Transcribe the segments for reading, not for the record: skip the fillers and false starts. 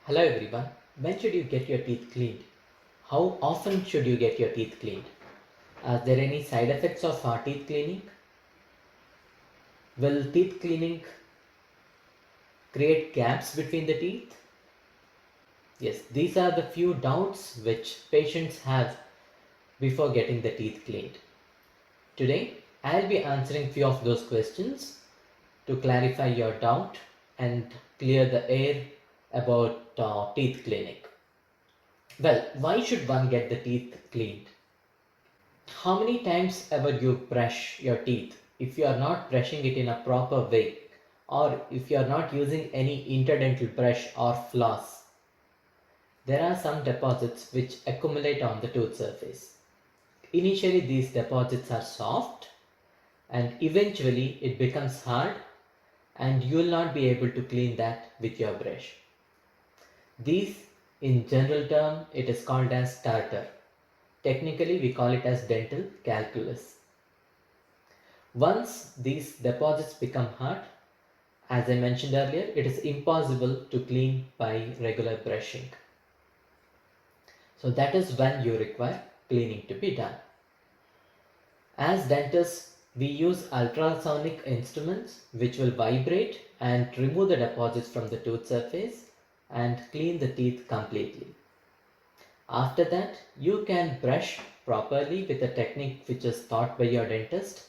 Hello everyone. When should you get your teeth cleaned? How often should you get your teeth cleaned? Are there any side effects of teeth cleaning? Will teeth cleaning create gaps between the teeth? Yes, these are the few doubts which patients have before getting the teeth cleaned. Today, I'll be answering few of those questions to clarify your doubt and clear the air about teeth cleaning. Well, why should one get the teeth cleaned? How many times ever you brush your teeth, if you are not brushing it in a proper way, or if you are not using any interdental brush or floss, there are some deposits which accumulate on the tooth surface. Initially, these deposits are soft and eventually it becomes hard and you will not be able to clean that with your brush. These, in general term, it is called as tartar. Technically, we call it as dental calculus. Once these deposits become hard, as I mentioned earlier, it is impossible to clean by regular brushing. So that is when you require cleaning to be done. As dentists, we use ultrasonic instruments which will vibrate and remove the deposits from the tooth surface and clean the teeth completely. After that, you can brush properly with a technique which is taught by your dentist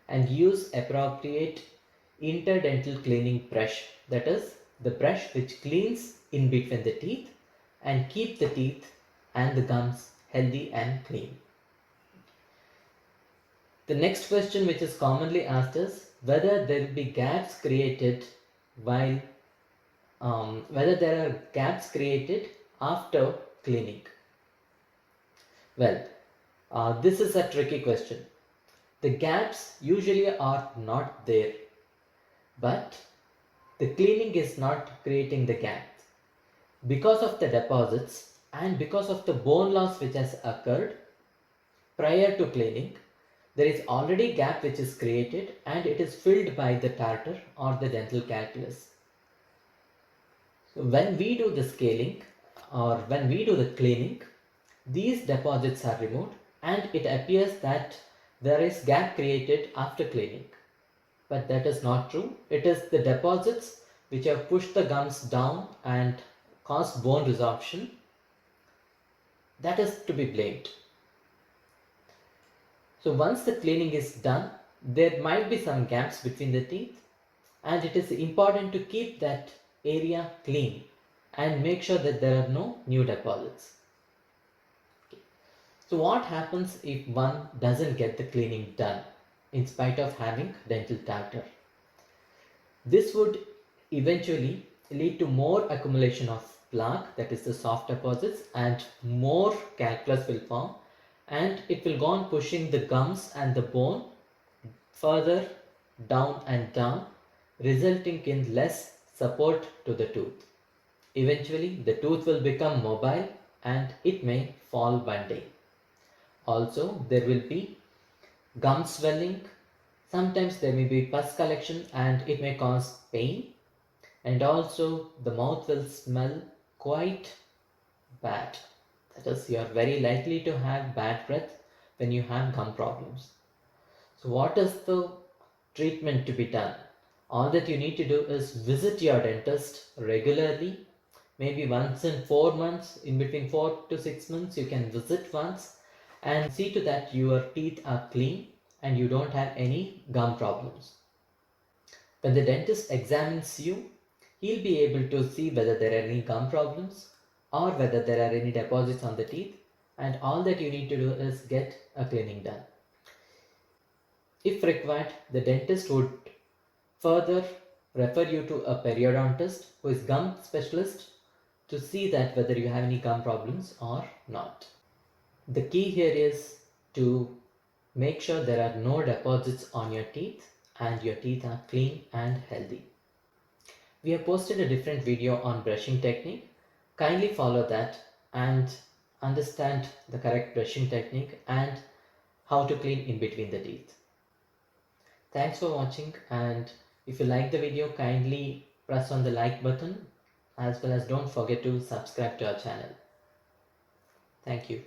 and use appropriate interdental cleaning brush, that is the brush which cleans in between the teeth and keep the teeth and the gums healthy and clean. The next question which is commonly asked is whether there will be gaps created while whether there are gaps created after cleaning. Well, this is a tricky question. The gaps usually are not there, but the cleaning is not creating the gaps. Because of the deposits and because of the bone loss which has occurred prior to cleaning, there is already gap which is created and it is filled by the tartar or the dental calculus. So when we do the scaling or when we do the cleaning, these deposits are removed and it appears that there is gap created after cleaning. But that is not true. It is the deposits which have pushed the gums down and caused bone resorption that is to be blamed. So once the cleaning is done, there might be some gaps between the teeth and it is important to keep that area clean and make sure that there are no new deposits. So what happens if one doesn't get the cleaning done in spite of having dental tartar? This would eventually lead to more accumulation of plaque, that is the soft deposits, and more calculus will form and it will go on pushing the gums and the bone further down and down, resulting in less support to the tooth. Eventually, the tooth will become mobile and it may fall one day. Also, there will be gum swelling. Sometimes there may be pus collection and it may cause pain. And also, the mouth will smell quite bad. That is, you are very likely to have bad breath when you have gum problems. So, what is the treatment to be done? All that you need to do is visit your dentist regularly. Maybe once in 4 months, in between 4 to 6 months, you can visit once and see to that your teeth are clean and you don't have any gum problems. When the dentist examines you, he'll be able to see whether there are any gum problems or whether there are any deposits on the teeth, and all that you need to do is get a cleaning done. If required, the dentist would further refer you to a periodontist who is gum specialist to see that whether you have any gum problems or not. The key here is to make sure there are no deposits on your teeth and your teeth are clean and healthy. We have posted a different video on brushing technique. Kindly follow that and understand the correct brushing technique and how to clean in between the teeth. Thanks for watching, and if you like the video, kindly press on the like button as well as don't forget to subscribe to our channel. Thank you.